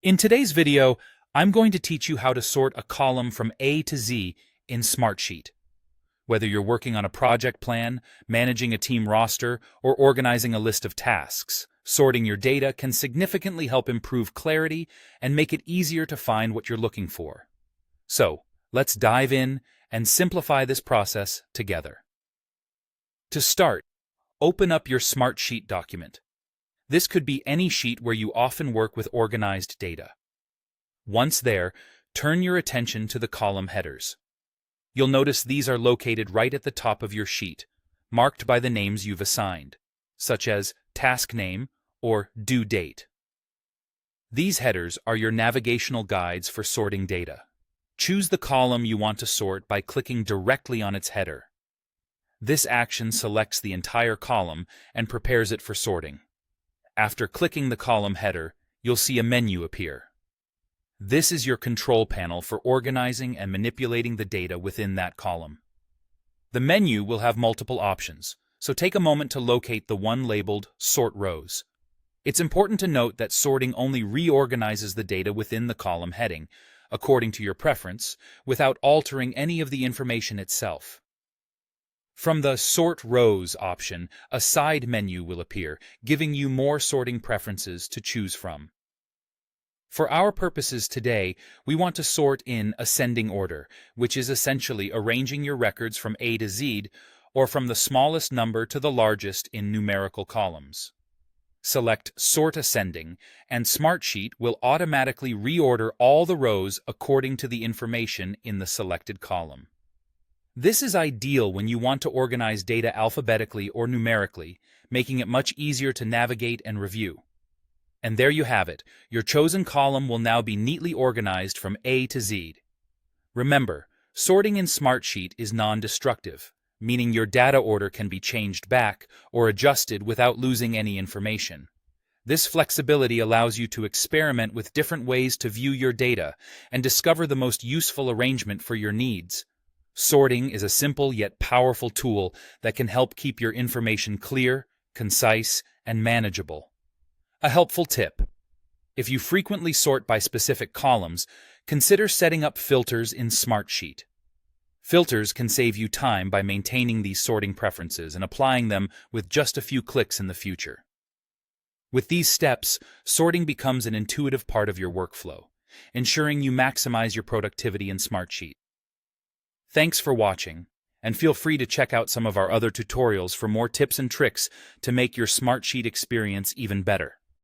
In today's video, I'm going to teach you how to sort a column from A to Z in Smartsheet. Whether you're working on a project plan, managing a team roster, or organizing a list of tasks, sorting your data can significantly help improve clarity and make it easier to find what you're looking for. So, let's dive in and simplify this process together. To start, open up your Smartsheet document. This could be any sheet where you often work with organized data. Once there, turn your attention to the column headers. You'll notice these are located right at the top of your sheet, marked by the names you've assigned, such as task name or due date. These headers are your navigational guides for sorting data. Choose the column you want to sort by clicking directly on its header. This action selects the entire column and prepares it for sorting. After clicking the column header, you'll see a menu appear. This is your control panel for organizing and manipulating the data within that column. The menu will have multiple options, so take a moment to locate the one labeled Sort Rows. It's important to note that sorting only reorganizes the data within the column heading, according to your preference, without altering any of the information itself. From the Sort Rows option, a side menu will appear, giving you more sorting preferences to choose from. For our purposes today, we want to sort in ascending order, which is essentially arranging your records from A to Z, or from the smallest number to the largest in numerical columns. Select Sort Ascending, and Smartsheet will automatically reorder all the rows according to the information in the selected column. This is ideal when you want to organize data alphabetically or numerically, making it much easier to navigate and review. And there you have it. Your chosen column will now be neatly organized from A to Z. Remember, sorting in Smartsheet is non-destructive, meaning your data order can be changed back or adjusted without losing any information. This flexibility allows you to experiment with different ways to view your data and discover the most useful arrangement for your needs. Sorting is a simple yet powerful tool that can help keep your information clear, concise, and manageable. A helpful tip: if you frequently sort by specific columns, consider setting up filters in Smartsheet. Filters can save you time by maintaining these sorting preferences and applying them with just a few clicks in the future. With these steps, sorting becomes an intuitive part of your workflow, ensuring you maximize your productivity in Smartsheet. Thanks for watching, and feel free to check out some of our other tutorials for more tips and tricks to make your Smartsheet experience even better.